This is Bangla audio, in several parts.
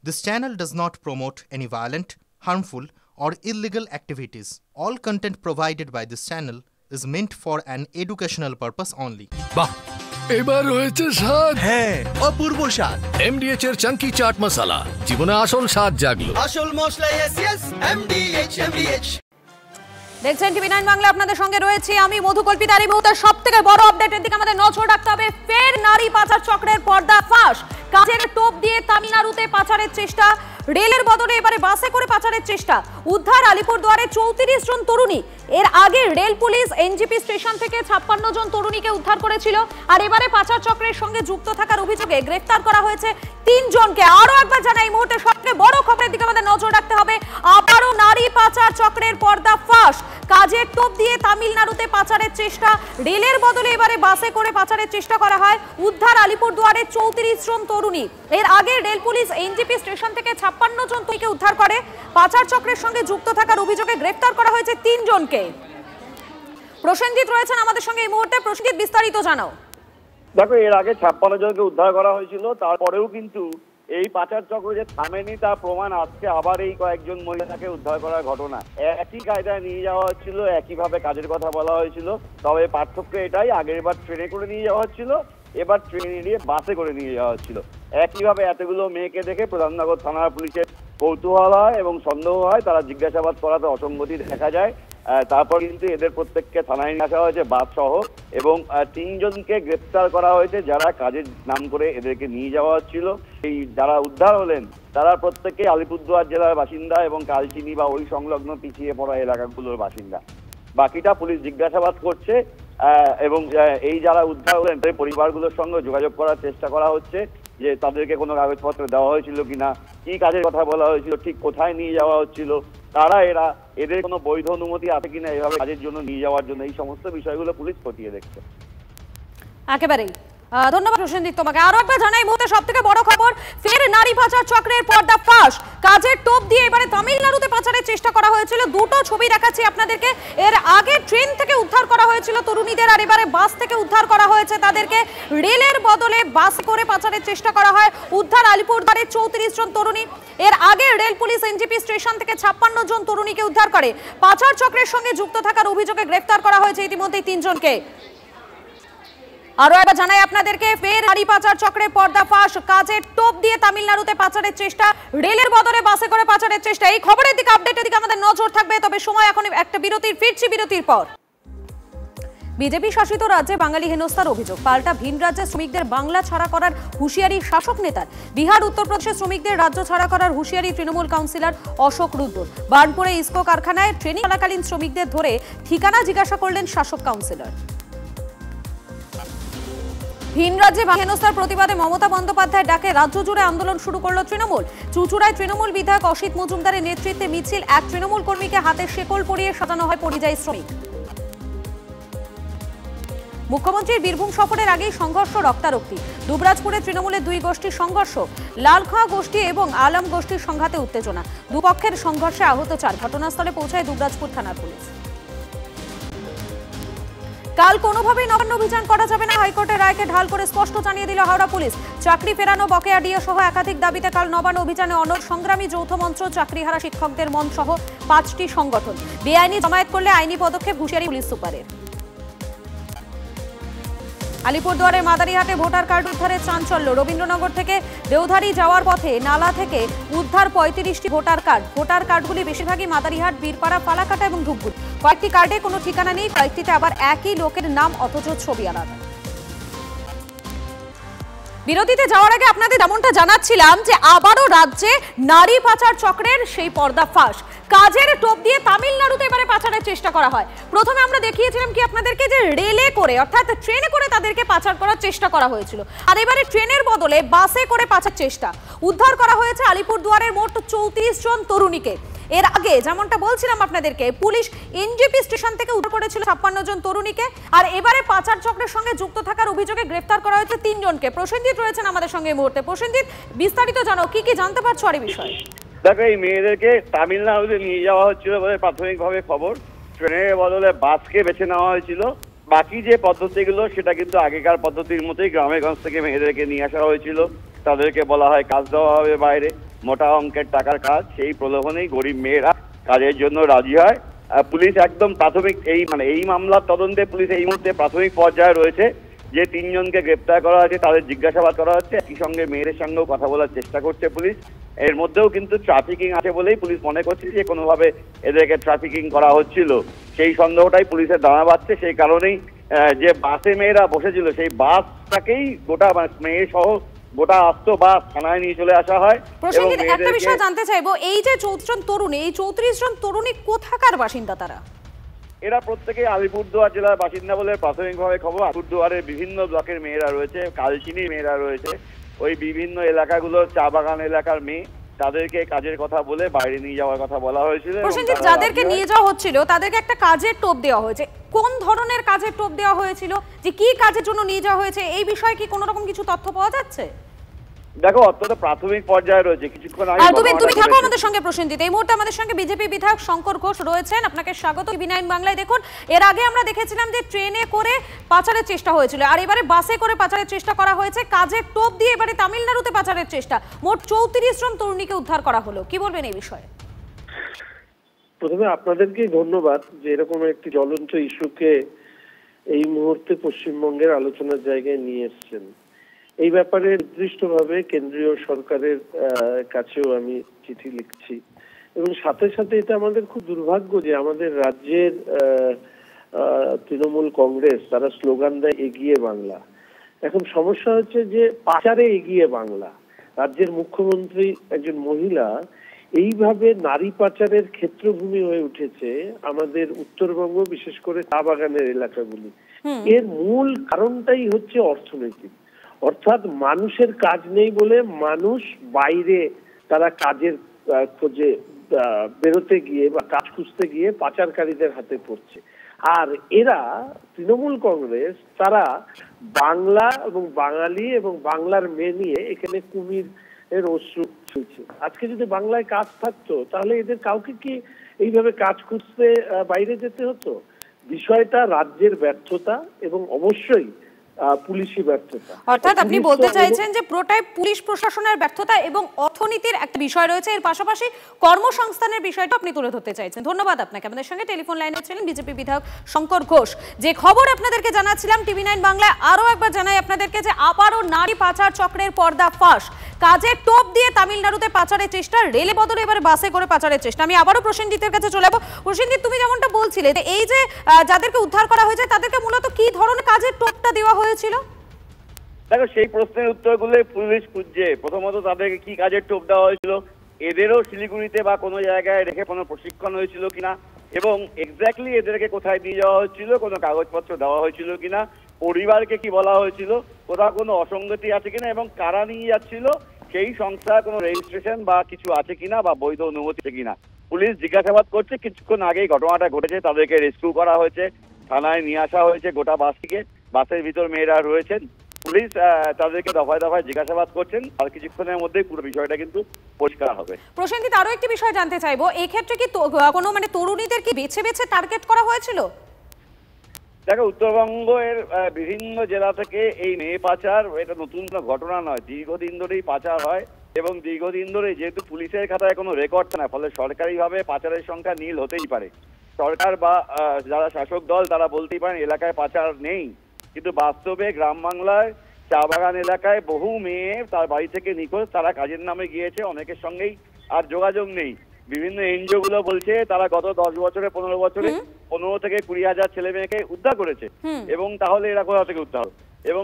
This channel does not promote any violent, harmful, or illegal activities. All content provided by this channel is meant for an educational purpose only. বাহ এবার হয়েছে স্বাদ। হ্যাঁ, অপূর্ব স্বাদ। এমডিএচ এর চাঙ্কি চাট মশলা জীবনে আসল স্বাদ জাগলো। আসল মশলা এসএস এমডিএচ। দেখছেন টিভি9 বাংলা, আপনাদের সঙ্গে রয়েছে আমি মধুকল্পিতা। এই মুহূর্তে সবথেকে বড় আপডেটের দিকে আমাদের নজর রাখতে হবে। ফের নারী পাচার চক্রের পর্দাফাঁস। কাজের টোপ দিয়ে তামিলনাড়ুতে পাচারের চেষ্টা, রেলের বদলে এবারে বাসে করে পাচারের চেষ্টা। উদ্ধার আলিপুরদুয়ারে 34 জন তরুণী। এর আগে রেল পুলিশ এনজিপি স্টেশন থেকে 56 জন তরুণীকে উদ্ধার করেছিল, আর এবারে পাচার চক্রের সঙ্গে যুক্ত থাকার অভিযোগে গ্রেফতার করা হয়েছে 3 জনকে। আরো একবার জানাই, এই মুহূর্তে সবথেকে বড় খবরের দিকে আমাদের নজর রাখতে হবে। আবারও নারী পাচার চক্রের পর্দাফাঁস। কাজের টোপ দিয়ে তামিলনাড়ুতে পাচারের চেষ্টা, রেলের বদলে এবারে বাসে করে পাচারের চেষ্টা করা হয়। উদ্ধার আলিপুরদুয়ারে 34 জন তরুণী। এর আগে রেল পুলিশ এনজিপি স্টেশন থেকে 56 জন তরুণীকে উদ্ধার করে। পাচার চক্রের সঙ্গে যুক্ত থাকার অভিযোগে গ্রেফতার করা হয়েছে 3 জনকে। প্রসেনজিৎ রয়েছেন আমাদের সঙ্গে এই মুহূর্তে। প্রসেনজিৎ, বিস্তারিত জানাও। দেখো, এর আগে 56 জনকে উদ্ধার করা হয়েছিল, তারপরেও কিন্তু এই পাচার চক্র যে থামেনি তার প্রমাণ আজকে আবার এই কয়েকজন মহিলাকে উদ্ধার করার ঘটনা। একই কায়দায় নিয়ে যাওয়া হচ্ছিল, একইভাবে কাজের কথা বলা হয়েছিল, তবে পার্থক্য এটাই, আগের বার ট্রেনে করে নিয়ে যাওয়া হচ্ছিল, এবার ট্রেনে নিয়ে বাসে করে নিয়ে যাওয়া হচ্ছিল। একইভাবে এতগুলো মেয়েকে দেখে প্রধাননগর থানার পুলিশের কৌতূহল হয় এবং সন্দেহ হয়, তারা জিজ্ঞাসাবাদ করাতে অসঙ্গতি দেখা যায়। তারপর কিন্তু এদের প্রত্যেককে থানায় নিয়ে আসা হয়েছে বাস সহ, এবং 3 জনকে গ্রেপ্তার করা হয়েছে যারা কাজের নাম করে এদেরকে নিয়ে যাওয়া হচ্ছিল। এই যারা উদ্ধার হলেন তারা প্রত্যেকে আলিপুরদুয়ার জেলার বাসিন্দা এবং কালচিনি বা ওই সংলগ্ন পিছিয়ে পড়া এলাকাগুলোর বাসিন্দা। বাকিটা পুলিশ জিজ্ঞাসাবাদ করছে, এবং এই যারা উদ্ধার হলেন তাদের পরিবারগুলোর সঙ্গে যোগাযোগ করার চেষ্টা করা হচ্ছে যে তাদেরকে কোনো কাগজপত্র দেওয়া হয়েছিল কিনা, কি কাজের কথা বলা হয়েছিল, ঠিক কোথায় নিয়ে যাওয়া হচ্ছিল, এদের কোনো বৈধ অনুমতি আছে কিনা এভাবে কাজের জন্য নিয়ে যাওয়ার জন্য, এই সমস্ত বিষয়গুলো পুলিশ খতিয়ে দেখছে। একেবারেই ধন্যবাদ প্রসেনজিৎ তোমাকে। আরো একবার জানাই, মুহূর্তে সবথেকে বড় খবর। ফের নারী পাচার চক্রের পর্দাফাঁস। কাজের টোপ দিয়ে এবারে তামিলনাড়ুতে পাচারের চেষ্টা করা হয়েছিল। দুটো ছবি দেখাচ্ছি আপনাদেরকে। এর আগে ট্রেন থেকে উদ্ধার করা হয়েছিল তরুণীদের, আর এবারে বাস থেকে উদ্ধার করা হয়েছে তাদেরকে। রেলের বদলে বাস করে পাচারের চেষ্টা করা হয়। উদ্ধার আলিপুরদুয়ারে 34 জন তরুণী। এর আগে রেল পুলিশ এনজিপি স্টেশন থেকে 56 জন তরুণীকে উদ্ধার করে। পাচার চক্রের সঙ্গে যুক্ত থাকার অভিযোগে গ্রেফতার করা হয়েছে ইতিমধ্যেই 3 জনকে। আরো একবার জানাই আপনাদেরকে, ফের নারী পাচার চক্রের পর্দাফাঁস। কাজের টোপ দিয়ে তামিলনাড়ুতে পাচারের চেষ্টা, রেলের বদলে বাসে করে পাচারের চেষ্টা। এই খবরের দিকে, আপডেটের দিকে আমাদের নজর থাকবে। তবে সময় এখন একটা বিরতির, ফিরছি বিরতির পর। বিজেপি শাসিত রাজ্যে বাঙালি হেনস্থার অভিযোগ। পাল্টা ভিন রাজ্যের শ্রমিকদের বাংলা ছাড়া করার হুঁশিয়ারি শাসক নেতার। বিহার উত্তরপ্রদেশের শ্রমিকদের রাজ্য ছাড়া করার হুঁশিয়ারি তৃণমূল কাউন্সিলর অশোক রুদ্র। বার্নপুরে ইসকো কারখানায় ট্রেনিং চলাকালীন শ্রমিকদের ধরে ঠিকানা জিজ্ঞাসা করলেন শাসক কাউন্সিলর। ভিন রাজ্যে হেনস্থার প্রতিবাদে মমতা বন্দ্যোপাধ্যায়ের ডাকে রাজ্য জুড়ে আন্দোলন শুরু করলো তৃণমূল। চুঁচুড়ায় তৃণমূল বিধায়ক অসিত মজুমদারের নেতৃত্বে মিছিল। এক তৃণমূল কর্মীকে হাতে শেকল পরিয়ে সাজানো হয় পরিযায়ী শ্রমিক। মুখ্যমন্ত্রীর বীরভূম সফরের আগেই সংঘর্ষ, রক্তারক্তি। দুবরাজপুরে তৃণমূলের 2 গোষ্ঠীর সংঘর্ষ। লালখাঁ গোষ্ঠী এবং আলম গোষ্ঠীর সংঘাতে উত্তেজনা। দুপক্ষের সংঘর্ষে আহত 4। ঘটনাস্থলে পৌঁছায় দুবরাজপুর থানার পুলিশ। কাল কোনোভাবেই নবান্ন অভিযান করা যাবে না, হাইকোর্টের রায়কে ঢাল করে স্পষ্ট জানিয়ে দিল হাওড়া পুলিশ। চাকরি ফেরানো, বকেয়া ডিএ সহ একাধিক দাবিতে কাল নবান্ন অভিযানে অনড় সংগ্রামী যৌথ মঞ্চ, চাকরিহারা শিক্ষকদের মন সহ 5টি সংগঠন। বেআইনি জমায়েত করলে আইনি পদক্ষেপ, হুঁশিয়ারি পুলিশ সুপারের। আলিপুরদুয়ারের মাদারিহাটে ভোটার কার্ড উদ্ধারের চাঞ্চল্য। রবীন্দ্রনগর থেকে দেওধারি যাওয়ার পথে নালা থেকে উদ্ধার 35টি ভোটার কার্ড। ভোটার কার্ডগুলি বেশিরভাগই মাদারিহাট, বীরপাড়া, ফালাকাটা এবং ধূপগুড়ি। কয়েকটি কার্ডে কোনো ঠিকানা নেই, কয়েকটিতে আবার একই লোকের নাম অথচ ছবি আলাদা। বিরতিতে যাওয়ার আগে আপনাদের যেমনটা জানাচ্ছিলাম যে আবারও রাজ্যে নারী পাচার চক্রের সেই পর্দাফাঁস। কাজের টোপ দিয়ে তামিলনাড়ুতে এবারে পাচারের চেষ্টা করা হয়। প্রথমে আমরা দেখিয়েছিলাম কি আপনাদেরকে যে রেলে করে অর্থাৎ ট্রেনে করে তাদেরকে পাচার করার চেষ্টা করা হয়েছিল, আর এবারে ট্রেনের বদলে বাসে করে পাচার চেষ্টা। উদ্ধার করা হয়েছে আলিপুরদুয়ারের মোট 34 জন তরুণীকে। এর আগে যেমনটা বলছিলাম আপনাদেরকে, পুলিশ এনজেপি স্টেশন থেকে উদ্ধার করেছিল 56 জন তরুণীকে, আর এবারে পাচার চক্রের সঙ্গে যুক্ত থাকার অভিযোগে গ্রেফতার করা হয়েছে 3 জনকে। প্রসেনজিৎ রয়েছেন আমাদের সঙ্গে এই মুহূর্তে। প্রসেনজিৎ, বিস্তারিত জানাও, কি কি জানতে পারছো আর এই বিষয়ে? দেখো, এই মেয়েদেরকে তামিলনাড়ুতে নিয়ে যাওয়া হচ্ছিল বলে প্রাথমিকভাবে খবর। ট্রেনের বদলে বাসকে বেছে নেওয়া হয়েছিল। বাকি যে পদ্ধতিগুলো সেটা কিন্তু আগেকার পদ্ধতির মতোই, গ্রামেগঞ্জ থেকে মেয়েদেরকে নিয়ে আসা হয়েছিল। তাদেরকে বলা হয় কাজ দেওয়া হবে বাইরে, মোটা অঙ্কের টাকার কাজ, সেই প্রলোভনেই গরিব মেয়েরা কাজের জন্য রাজি হয়। পুলিশ একদম প্রাথমিক এই মামলার তদন্তে পুলিশ এই মুহূর্তে প্রাথমিক পর্যায়ে রয়েছে। যে 3 জনকে গ্রেপ্তার করা হয়েছে তাদের জিজ্ঞাসাবাদ করা হচ্ছে, একই সঙ্গে মেয়েদের সঙ্গেও কথা বলার চেষ্টা করছে পুলিশ। এর মধ্যেও কিন্তু ট্রাফিকিং আছে বলেই পুলিশ মনে করছে যে কোনোভাবে এদেরকে ট্রাফিকিং করা হচ্ছিল, সেই সন্দেহটাই পুলিশের দানা বাঁধছে। সেই কারণেই যে বাসে মেয়েরা বসেছিল সেই বাসটাকেই গোটা মেয়ে সহ গোটা আস্ত বাস থানায় নিয়ে চলে আসা হয়। একটা বিষয় জানতে চাইবো, এই যে 34 জন তরুণী, এই 34 জন তরুণী কোথাকার বাসিন্দা তারা? এরা প্রত্যেকে আলিপুরদুয়ার জেলার বাসিন্দা বলে প্রাথমিকভাবে খবর। আলিপুরদুয়ারের বিভিন্ন ব্লকের মেয়েরা রয়েছে, কালচিনির মেয়েরা রয়েছে, ওই বিভিন্ন এলাকাগুলোর চা বাগান এলাকার মেয়ে, তাদেরকে কাজের কথা বলে বাইরে নিয়ে যাওয়ার কথা বলা হয়েছিল। যাদেরকে নিয়ে যাওয়া হচ্ছিল তাদেরকে একটা কাজের টোপ দেওয়া হয়েছে। কোন ধরনের কাজের টোপ দেওয়া হয়েছিল, যে কি কাজের জন্য নিয়ে যাওয়া হয়েছে, এই বিষয়ে কি কোনো রকম কিছু তথ্য পাওয়া যাচ্ছে? দেখো, অত্যন্ত প্রাথমিক পর্যায়ে রয়েছে। কিছুক্ষণ আগে তুমি থাকো আমাদের সঙ্গে প্রসেনজিৎ। এই মুহূর্তে আমাদের সঙ্গে বিজেপি বিধায়ক শঙ্কর ঘোষ রয়েছেন, আপনাকে স্বাগত টিভি9 বাংলায়। দেখুন, এর আগে আমরা দেখেছিলাম যে ট্রেনে করে পাচারের চেষ্টা হয়েছিল, আর এবারে বাসে করে পাচারের চেষ্টা করা হয়েছে। কাজের টোপ দিয়ে এবারে তামিলনাড়ুতে পাচারের চেষ্টা। মোট 34 জন তরুণীকে উদ্ধার করা হলো। কি বলবেন এই বিষয়ে? প্রথমে আপনাদেরকে ধন্যবাদ যে এরকম একটি জ্বলন্ত ইস্যুকে এই মুহূর্তে পশ্চিমবঙ্গের আলোচনার জায়গায় নিয়ে এসেছেন। এই ব্যাপারে নির্দিষ্টভাবে কেন্দ্রীয় সরকারের কাছেও আমি চিঠি লিখছি, এবং সাথে সাথে এটা আমাদের খুব দুর্ভাগ্য যে আমাদের রাজ্যের তৃণমূল কংগ্রেস তারা স্লোগান দেয় এগিয়ে বাংলা। এখন সমস্যা হচ্ছে যে পাচারে এগিয়ে বাংলা। রাজ্যের মুখ্যমন্ত্রী একজন মহিলা, এইভাবে নারী পাচারের ক্ষেত্রভূমি হয়ে উঠেছে আমাদের উত্তরবঙ্গ, বিশেষ করে চা বাগানের এলাকাগুলি। এর মূল কারণটাই হচ্ছে অর্থনৈতিক, অর্থাৎ মানুষের কাজ নেই বলে মানুষ বাইরে তারা কাজের খোঁজে বেরোতে গিয়ে বা কাজ খুঁজতে গিয়ে পাচারকারীদের হাতে পড়ছে। আর এরা তৃণমূল কংগ্রেস তারা বাংলা এবং বাঙালি এবং বাংলার মেয়ে নিয়ে এখানে কুমির এর অশ্রু চলছে। আজকে যদি বাংলায় কাজ থাকতো তাহলে এদের কাউকে কি এইভাবে কাজ খুঁজতে বাইরে যেতে হতো? বিষয়টা রাজ্যের ব্যর্থতা এবং অবশ্যই পুলিশি ব্যর্থতা। অর্থাৎ আপনি বলতে চাইছেন যে পুরোটাই পুলিশ প্রশাসনের ব্যর্থতা এবং অর্থনীতির একটা বিষয় রয়েছে, এর পাশাপাশি কর্মসংস্থানের বিষয়টা আপনি তুলে ধরতে চাইছেন। ধন্যবাদ আপনাকে। আমাদের সঙ্গে টেলিফোন লাইনে ছিলেন বিজেপি বিধায়ক শঙ্কর ঘোষ। যে খবর আপনাদেরকে জানাচ্ছিলাম টিভি9 বাংলায়, আরো একবার জানাই আপনাদেরকে যে আবারও নারী পাচার চক্রের পর্দা ফাঁস। কাজের টোপ দিয়ে তামিলনাড়ুতে পাচারের চেষ্টা, রেলে বদলে এবার বাসে করে পাচারের চেষ্টা। আমি আবারও প্রসেনজিতের কাছে চলে যাবো। প্রসেনজিৎ, তুমি যেমনটা বলছিলে যে এই যে যাদেরকে উদ্ধার করা হয়েছে তাদেরকে মূলত কি ধরনের কাজের টোপটা দেওয়া হয়েছিল? দেখো, সেই প্রশ্নের উত্তরগুলো পুলিশ খুঁজছে। প্রথমত তাদেরকে কি কাজের টোপ দেওয়া হয়েছিল, এদেরও শিলিগুড়িতে বা কোনো জায়গায় রেখে কোনো প্রশিক্ষণ হয়েছিল কিনা, এবং এক্স্যাক্টলি এদেরকে কোথায় নিয়ে যাওয়া হচ্ছিল, কোনো কাগজপত্র দেওয়া হয়েছিল কিনা, পরিবারকে কি বলা হয়েছিল, কোথাও কোনো অসঙ্গতি আছে কিনা, এবং কারা নিয়ে যাচ্ছিল সেই সংস্থার কোনো রেজিস্ট্রেশন বা কিছু আছে কিনা বা বৈধ অনুমতি আছে কিনা পুলিশ জিজ্ঞাসাবাদ করছে। কিছুক্ষণ আগেই ঘটনাটা ঘটেছে, তাদেরকে রেস্কিউ করা হয়েছে, থানায় নিয়ে আসা হয়েছে গোটা বাসটিকে। বাসের ভিতর মেয়েরা রয়েছেন, পুলিশ তাদেরকে দফায় দফায় জিজ্ঞাসাবাদ করছেন, আর কিছুক্ষণের মধ্যেই পুরো বিষয়টা কিন্তু পরিষ্কার হবে। প্রসেনজিৎ, আরো একটি বিষয় জানতে চাইবো, এই ক্ষেত্রে কি কোনো তরুণীদের কি বেছে বেছে টার্গেট করা হয়েছিল? দেখো, উত্তরবঙ্গের বিভিন্ন জেলা থেকে এই মেয়ে পাচার এটা নতুন কোনো ঘটনা নয়, দীর্ঘদিন ধরেই পাচার হয়, এবং দীর্ঘদিন ধরে যেহেতু পুলিশের খাতায় কোনো রেকর্ড না, ফলে সরকারিভাবে পাচারের সংখ্যা নীল হতেই পারে। সরকার বা যারা শাসক দল তারা বলতেই পারেন এলাকায় পাচার নেই, কিন্তু বাস্তবে গ্রাম বাংলায় চা বাগান এলাকায় বহু মেয়ে তার বাড়ি থেকে নিখোঁজ। তারা কাজের নামে গিয়েছে, অনেকের সঙ্গেই আর যোগাযোগ নেই। বিভিন্ন এনজিও গুলো বলছে তারা গত 10 বছরে 15 বছরে 15 থেকে 20 হাজার ছেলে মেয়েকে উদ্ধার করেছে, এবং তাহলে এরা কোথা থেকে উদ্ধার? এবং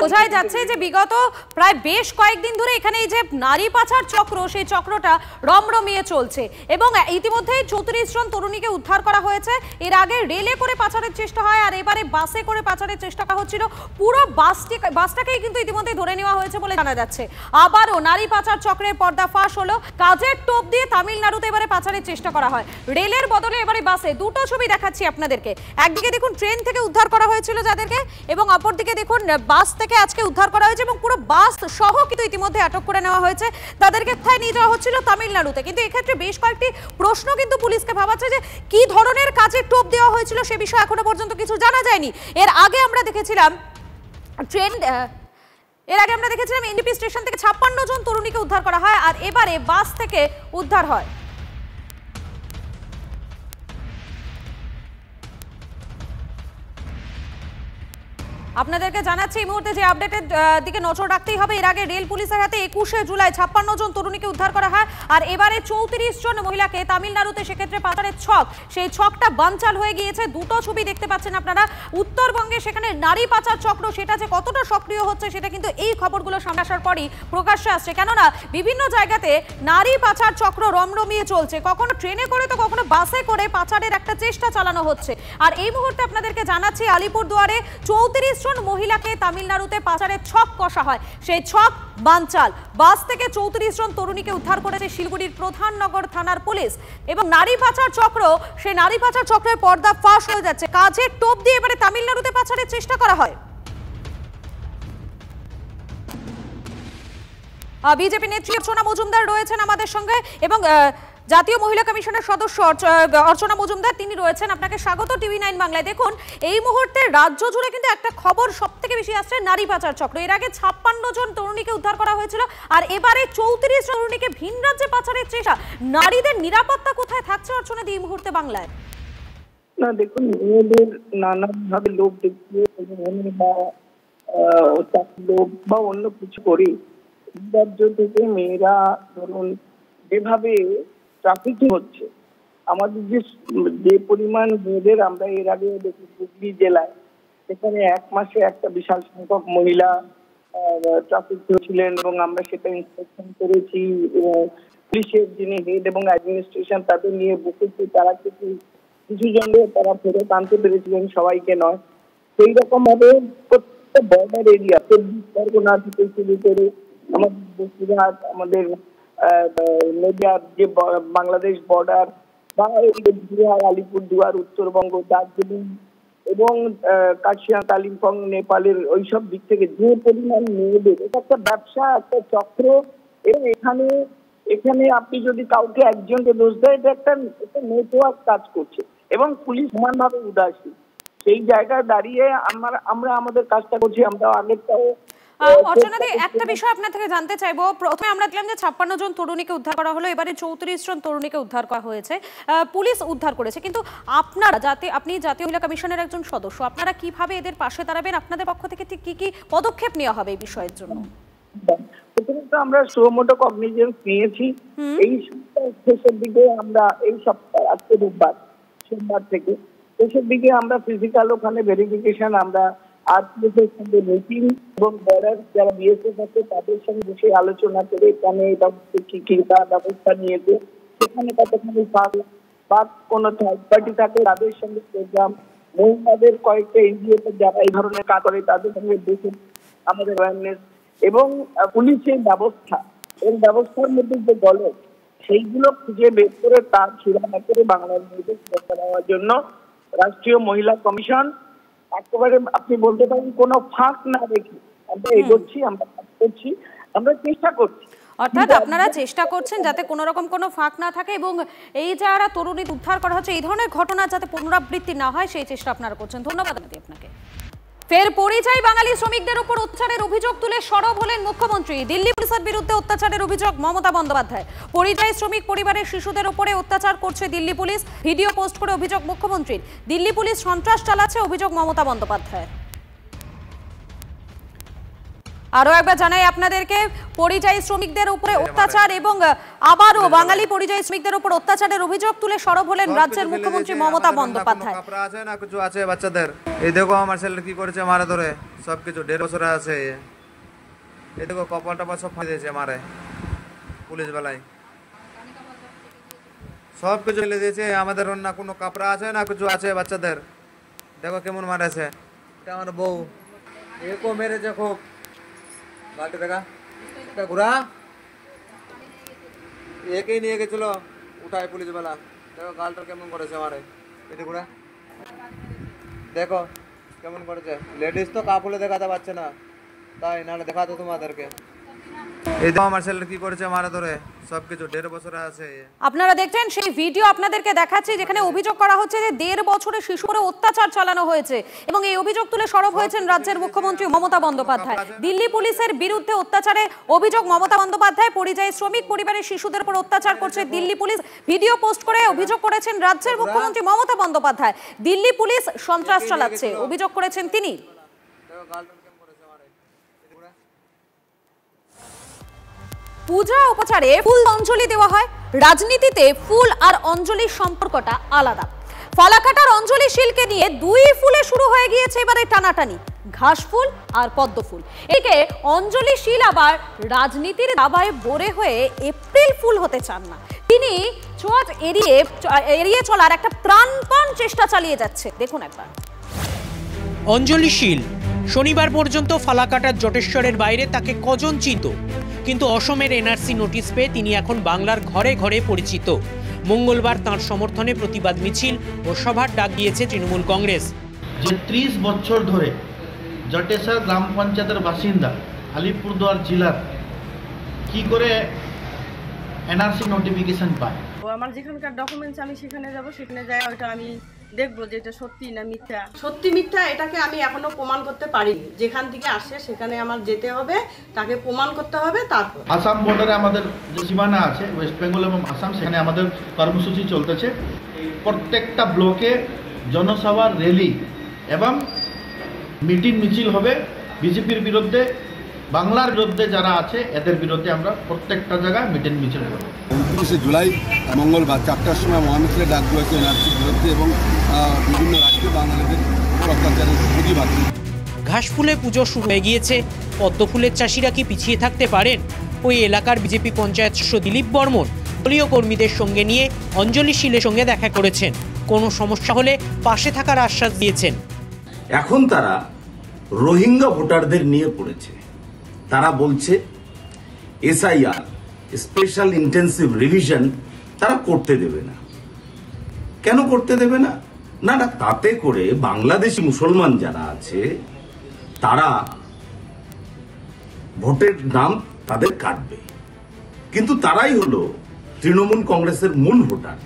বোঝাই যাচ্ছে যে বিগত প্রায় বেশ কয়েকদিন ধরে এখানে এই যে নারী পাচার চক্র, সেই চক্রটা রমরমিয়ে চলছে, এবং ইতিমধ্যেই 34 জন তরুণীকে উদ্ধার করা হয়েছে। এর আগে রেলে করে পাচারের চেষ্টা হয়, আর এবারে বাসে করে পাচারের চেষ্টা করা হচ্ছিল। পুরো বাসটাকেই কিন্তু ইতিমধ্যে ধরে নেওয়া হয়েছে বলে জানা যাচ্ছে। আবারও নারী পাচার চক্রের পর্দা ফাঁস হলো। কাজের টোপ দিয়ে তামিলনাড়ুতে এবারে পাচারের চেষ্টা করা হয়, রেলের বদলে এবারে বাসে। দুটো ছবি দেখাচ্ছি আপনাদেরকে। একদিকে দেখুন ট্রেন থেকে উদ্ধার করা হয়েছিল যাদেরকে, এবং অপরদিকে দেখুন বাস থেকে আজকে উদ্ধার করা হয়েছে, এবং পুরো বাস সহ কিন্তু ইতিমধ্যে আটক করে নেওয়া হয়েছে। তাদেরকে কোথায় নিয়ে যাওয়া হচ্ছিল? তামিলনাড়ুতে। কিন্তু এক্ষেত্রে বেশ কয়েকটি প্রশ্ন কিন্তু পুলিশকে ভাবাচ্ছে যে কি ধরনের কাজের টোপ দেওয়া হয়েছিল সে বিষয়ে এখনো পর্যন্ত কিছু জানা যায়নি। এর আগে আমরা দেখেছিলাম এর আগে আমরা দেখেছিলাম এনডিপি স্টেশন থেকে 56 জন তরুণীকে উদ্ধার করা হয়, আর এবারে বাস থেকে উদ্ধার হয়। আপনাদেরকে জানাচ্ছি এই মুহূর্তে যে আপডেটের দিকে নজর রাখতেই হবে। এর আগে রেল পুলিশের হাতে 21শে জুলাই 56 জন তরুণীকে উদ্ধার করা হয়, আর এবারে 34 জন মহিলাকে তামিলনাড়ুতে সেক্ষেত্রে পাচারের ছক, সেই ছকটা বানচাল হয়ে গিয়েছে। দুটো ছবি দেখতে পাচ্ছেন আপনারা। উত্তরবঙ্গে সেখানে নারী পাচার চক্র সেটা যে কতটা সক্রিয় হচ্ছে সেটা কিন্তু এই খবরগুলো সামনে আসার পরই প্রকাশ্যে আসছে, কেননা বিভিন্ন জায়গাতে নারী পাচার চক্র রমরমিয়ে চলছে। কখনো ট্রেনে করে তো কখনো বাসে করে পাচারের একটা চেষ্টা চালানো হচ্ছে। আর এই মুহূর্তে আপনাদেরকে জানাচ্ছি আলিপুরদুয়ারে 34 জন মহিলাকে তামিলনাড়ুতে পাচারের ছক কষা হয়, সেই ছক বানচাল। বাস থেকে 34 জন তরুণীকে উদ্ধার করেছে শিলিগুড়ির প্রধাননগর থানার পুলিশ। এবং নারী পাচার চক্র, সেই নারী পাচার চক্রের পর্দা ফাঁস হয়ে যাচ্ছে। কাজের টোপ দিয়ে এবারে তামিলনাড়ুতে পাচারের চেষ্টা করা হয়। বিজেপি নেত্রী অর্চনা মজুমদার রয়েছেন আমাদের সঙ্গে, এবং জাতীয় মহিলা কমিশনের সদস্য অর্চনা মজুমদার তিনি রয়েছেন। আপনাকে স্বাগত TV9 বাংলায়। দেখুন, এই মুহূর্তে রাজ্য জুড়ে কিন্তু একটা খবর সব থেকে বেশি আসছে, নারী পাচার চক্র। এর আগে 56 জন তরুণীকে উদ্ধার করা হয়েছিল, আর এবারে 34 তরুণীকে ভিন রাজ্যে পাচারের চেষ্টা। নারীদের নিরাপত্তা কোথায় থাকছে অর্চনা এই মুহূর্তে বাংলায়? না দেখুন, মেয়েদের নানাভাবে লোভ দেখিয়ে লোভ বা অন্য কিছু করে রাজ্য থেকে মেয়েরা ধরুন যেভাবে ট্রাফিকিং হচ্ছে, আমাদের যে পরিমাণ মেয়েদের আমরা এর আগে দেখি হুগলি জেলায়, সেখানে এক মাসে একটা বিশাল সংখ্যক মহিলা ট্রাফিক ছিলেন, এবং আমরা সেটা ইন্সপেকশন করেছি। পুলিশের যিনি হেড এবং অ্যাডমিনিস্ট্রেশন তাদের নিয়ে বসেছি, তারা কিছু জনকে তারা ফেরত আনতে পেরেছিলেন, সবাইকে নয়। সেই রকম ভাবে প্রত্যেকটা বর্ডার এরিয়া 24 পরগনা থেকে শুরু করে আমাদের বসিরহাট, আমাদের নদিয়ার যে বাংলাদেশ বর্ডার, বা বিহার, আলিপুরদুয়ার, উত্তরবঙ্গ, দার্জিলিং এবং কাশিয়া, কালিম্পং, নেপালের ওইসব দিক থেকে যে পরিমাণ মেয়েদের, এটা একটা ব্যবসা, একটা চক্র। এবং এখানে আপনি যদি কাউকে একজনকে দোষ দেয়, এটা একটা নেটওয়ার্ক কাজ করছে, এবং পুলিশ সমানভাবে উদাসীন। সেই জায়গায় দাঁড়িয়ে আমরা আমাদের কাজটা করছি। আমরা আগেরটাও অর্চনাদি একটা বিষয় আপনার থেকে জানতে চাইবো। প্রথমে আমরা দেখলাম যে 56 জন তরুণীকে উদ্ধার করা হলো, এবারে 34 জন তরুণীকে উদ্ধার করা হয়েছে, পুলিশ উদ্ধার করেছে। কিন্তু আপনারা আপনি জাতীয় মহিলা কমিশনের একজন সদস্য, আপনারা কিভাবে এদের পাশে দাঁড়াবেন? আপনাদের পক্ষ থেকে ঠিক কি পদক্ষেপ নেওয়া হবে এই বিষয়ের জন্য? প্রথমত আমরা সুমোটো কগনিজেন্স নিয়েছি। এই সপ্তাহের শেষের দিকে আমরা, এই সপ্তাহ আজকে রোববার, সোমবার থেকে শেষের দিকে আমরা ফিজিক্যাল ওখানে ভেরিফিকেশন, আমরা আরপিএফের সঙ্গে মিটিং এবং বর্ডার যারা বিএসএফ আছে তাদের সঙ্গে বসে আলোচনা করে এখানে কি ব্যবস্থা নিয়েছে, সেখানে কতখানি বা কোনো থার্ড পার্টি থাকে তাদের সঙ্গে প্রোগ্রাম, মহিলাদের কয়েকটা এনজিওতে যারা এই ধরনের কাজ করে তাদের সঙ্গে দেখে আমাদের অ্যাওয়ারনেস, এবং পুলিশের ব্যবস্থা এবং ব্যবস্থার মধ্যে যে গলদ, সেইগুলো খুঁজে বের করে তার সুরাহা করে বাংলার মেয়েদের সুরক্ষা দেওয়ার জন্য রাষ্ট্রীয় মহিলা কমিশন একেবারে আপনি বলতে পারেন কোনো ফাঁক না রেখে আমরা এগোচ্ছি, আমরা কাজ করছি, আমরা চেষ্টা করছি। অর্থাৎ আপনারা চেষ্টা করছেন যাতে কোনো রকম কোনো ফাঁক না থাকে, এবং এই যারা তরুণী উদ্ধার করা হচ্ছে এই ধরনের ঘটনা যাতে পুনরাবৃত্তি না হয় সেই চেষ্টা আপনারা করছেন। ধন্যবাদ আপনাকে। ফের পরিযায়ী বাঙালি শ্রমিকদের উপর অত্যাচারের অভিযোগ তুলে সরব হলেন মুখ্যমন্ত্রী। দিল্লি পুলিশের বিরুদ্ধে অত্যাচারের অভিযোগ মমতা বন্দ্যোপাধ্যায়। পরিযায়ী শ্রমিক পরিবারের শিশুদের উপরে অত্যাচার করছে দিল্লি পুলিশ, ভিডিও পোস্ট করে অভিযোগ মুখ্যমন্ত্রীর। দিল্লি পুলিশ সন্ত্রাস চালাচ্ছে, অভিযোগ মমতা বন্দ্যোপাধ্যায়। আরো একবার জানাই আপনাদেরকে, পরিযায়ী শ্রমিকদের উপরে অত্যাচার এবং আবারও বাঙালি পরিযায়ী শ্রমিকদের উপর অত্যাচারের অভিযোগ তুলে সরব হলেন রাজ্যের মুখ্যমন্ত্রী মমতা বন্দ্যোপাধ্যায়। আছে না কিছু আছে বাচ্চাদের, এই দেখো আমার ছেলে কি করেছে, মারা ধরে সবকিছু 1.5 বছর আছে, এই দেখো কপাল টপাল সব ফাঁসে দিয়েছে মারে পুলিশ বেলায়, সব কিছু ফেলে দিয়েছে। আমাদের না কোনো কাপড়া আছে না কিছু আছে বাচ্চাদের, দেখো কেমন মারেছে। এটা আমার বউ, একে মেরেছে খুব, গালটা দেখা ঘুরা, একেই নিয়ে গেছিল উঠায় পুলিশ বেলা, দেখো গালটা কেমন করেছে আমারে, এটি ঘুরা দেখো কেমন করেছে। লেডিস তো কাপড়ে দেখাতে পারছে না, তাই নাহলে দেখাতো তোমাদেরকে। এই তো আমার ছেলে কি করেছে মারা ধরে সবকিছু 1.5 বছর আছে। আপনারা দেখছেন সেই ভিডিও আপনাদেরকে দেখাচ্ছি যেখানে অভিযোগ করা হচ্ছে যে 1.5 বছরের শিশুর অত্যাচার চালানো হয়েছে এবং এই অভিযোগ তুলে সরব হয়েছেন রাজ্যের মুখ্যমন্ত্রী মমতা বন্দ্যোপাধ্যায়। দিল্লি পুলিশের বিরুদ্ধে অত্যাচারে অভিযোগ মমতা বন্দ্যোপাধ্যায়। পরিযায়ী শ্রমিক পরিবারের শিশুদের উপর অত্যাচার করছে দিল্লি পুলিশ। ভিডিও পোস্ট করে অভিযোগ করেছেন রাজ্যের মুখ্যমন্ত্রী মমতা বন্দ্যোপাধ্যায়। দিল্লি পুলিশ সন্ত্রাস চালাচ্ছে অভিযোগ করেছেন তিনি। পূজা উপচারে ফুল অঞ্জলি দেওয়া হয়। রাজনীতিতে ফুল আর অঞ্জলির সম্পর্কটা আলাদা। ফালাকাটার অঞ্জলি শিলকে নিয়ে দুই ফুলে শুরু হয়ে গিয়েছে এবারে টানাটানি, ঘাস ফুল আর পদ্ম ফুল। একে অঞ্জলি শিল আবার রাজনীতির দাবায় বরে হয়ে এপ্রিল ফুল হতে চান না। তিনি ছোঁয়াচ এড়িয়ে চলার একটা প্রাণপণ চেষ্টা চালিয়ে যাচ্ছে। দেখুন একবার। অঞ্জলি শীল শনিবার পর্যন্ত ফালাকাটার জটেশ্বরের বাইরে তাকে কজন চিনত, কিন্তু অসমের এনআরসি নোটিশ পেয়ে তিনি এখন বাংলার ঘরে ঘরে পরিচিত। মঙ্গলবার তাঁর সমর্থনে প্রতিবাদ মিছিল ও সভার ডাক দিয়েছে তৃণমূল কংগ্রেস। যে 30 বছর ধরে জটেশ্বর গ্রাম পঞ্চায়েতের বাসিন্দা আলিপুরদুয়ার জেলার কি করে এনআরসি নোটিফিকেশন পায়, আমার যেখানকার ডকুমেন্টস আমি সেখানে যাব, সেখানে যাই ওটা আমি দেখবো যে এটা সত্যি না মিথ্যা। সত্যি মিথ্যা এটাকে আমি এখনো প্রমাণ করতে পারিনি। যেখান থেকে আসে সেখানে আমার যেতে হবে, তাকে প্রমাণ করতে হবে। তারপর আসাম বর্ডারে আমাদের যে সীমানা আছে ওয়েস্ট বেঙ্গল এবং আসাম, সেখানে আমাদের কর্মসূচি চলতেছে। প্রত্যেকটা ব্লকে জনসভা, র্যালি এবং মিটিং মিছিল হবে। বিজেপির বিরুদ্ধে, বাংলার বিরুদ্ধে যারা আছে এদের বিরুদ্ধে আমরা প্রত্যেকটা জায়গায় মিটিং মিছিল করব। 29 জুলাই মঙ্গলবার 4টার সময় মহামিছিলে ডাক দিয়েছে এনআরসির বিরুদ্ধে এবং বিভিন্ন রাজ্যে বাঙালিদের অত্যাচারের প্রতিবাদ। ঘাস ফুলে পুজো শুরু হয়ে গিয়েছে। পদ্ম ফুলের চাষিরা কি পিছিয়ে থাকতে পারেন? ওই এলাকার বিজেপি পঞ্চায়েত সদস্য দিলীপ বর্মন দলীয় কর্মীদের সঙ্গে নিয়ে অঞ্জলি শীলের সঙ্গে দেখা করেছেন। কোনো সমস্যা হলে পাশে থাকার আশ্বাস দিয়েছেন। এখন তারা রোহিঙ্গা ভোটারদের নিয়ে পড়েছে। তারা বলছে এসআইআর, স্পেশাল ইন্টেন্সিভ রিভিশন তারা করতে দেবে না। কেন করতে দেবে না? না, তাতে করে বাংলাদেশি মুসলমান যারা আছে তারা ভোটের নাম তাদের কাটবে, কিন্তু তারাই হলো তৃণমূল কংগ্রেসের মূল ভোটার।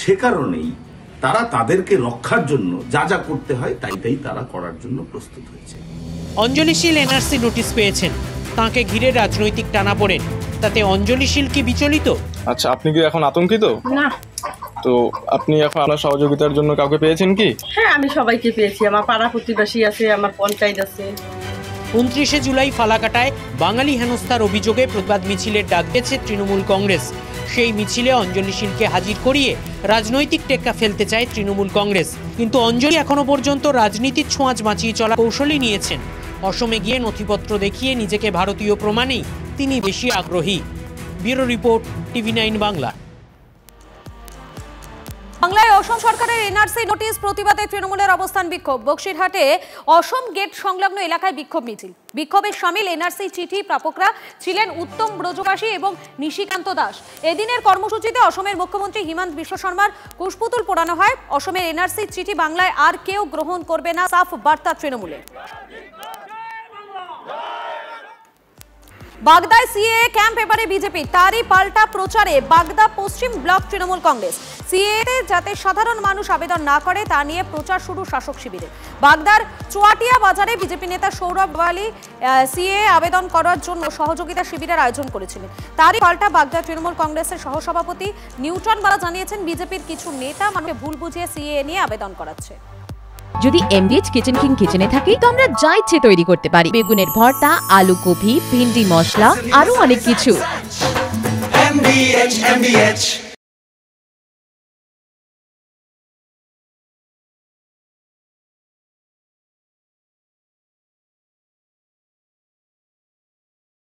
সে কারণেই তারা তাদেরকে রক্ষার জন্য যা যা করতে হয় তাই তারা করার জন্য প্রস্তুত হয়েছে। অঞ্জলি শীল এনআরসি নোটিশ পেয়েছেন, তাকে ঘিরে রাজনৈতিক টানাপোড়েন। তাতে অঞ্জলি শীল কি বিচলিত? আচ্ছা, আপনি কি এখন আতঙ্কিত? না। তো আপনি এখন আপনার সহযোগিতার জন্য কাউকে পেয়েছেন কি? হ্যাঁ, আমি সবাইকে পেয়েছি। আমার পাড়া প্রতিবেশী আছে, আমার পঞ্চায়েত আছে। 29শে জুলাই ফালাকাটায় বাঙালি হেনস্থার অভিযোগে প্রতিবাদ মিছিলের ডাক দিয়েছে তৃণমূল কংগ্রেস। সেই মিছিলে অঞ্জলি শীলকে হাজির করিয়ে রাজনৈতিক টেক্কা ফেলতে চায় তৃণমূল কংগ্রেস, কিন্তু অঞ্জলি এখনো পর্যন্ত রাজনীতির ছোঁয়াচ বাঁচিয়ে চলা কৌশলই নিয়েছেন। অসমে গিয়ে নথিপত্র দেখিয়ে নিজেকে ভারতীয় প্রমাণেই তিনি বেশি আগ্রহী। Bureau report, TV9 Bangla. বাংলায় অসম সরকারের এনআরসি নোটিশ প্রতিবাদে তৃণমূলের অবস্থান বিক্ষোভ। বক্সিরহাটে অসম গেট সংলগ্ন এলাকায় বিক্ষোভ মিছিল। বিক্ষোভে সামিল এনআরসি চিঠি প্রাপকরা ছিলেন উত্তম ব্রজবাসী এবং নিশিকান্ত দাস। এদিনের কর্মসূচিতে অসমের মুখ্যমন্ত্রী হিমন্ত বিশ্ব শর্মার কুশপুতুল পোড়ানো হয়। অসমের এনআরসি চিঠি বাংলায় আর কেউ গ্রহণ করবে না, সাফ বার্তা তৃণমূলের। বাগদায় সিএএ ক্যাম্প এবারে বিজেপি, তারই পাল্টা প্রচারে বাগদা পশ্চিম ব্লক তৃণমূল কংগ্রেস। সিএএতে যাতে সাধারণ মানুষ আবেদন না করে তা নিয়ে প্রচার শুরু শাসক শিবিরে। বাগদার চুয়াটিয়া বাজারে বিজেপি নেতা সৌরভ বালি সিএএ আবেদন করার জন্য সহযোগিতা শিবিরের আয়োজন করেছিলেন। তারই পাল্টা বাগদা তৃণমূল কংগ্রেসের সহসভাপতি নিউটন বালা জানিয়েছেন বিজেপির কিছু নেতা মানুষকে ভুল বুঝিয়ে সিএএ নিয়ে আবেদন করাচ্ছে। যদি MDH কিচেন কিং কিচেনে থাকি তো আমরা যা ইচ্ছে তৈরি করতে পারি। বেগুনের ভর্তা, আলু কপি, ভিন্ডি মশলা, আরো অনেক কিছু। MDH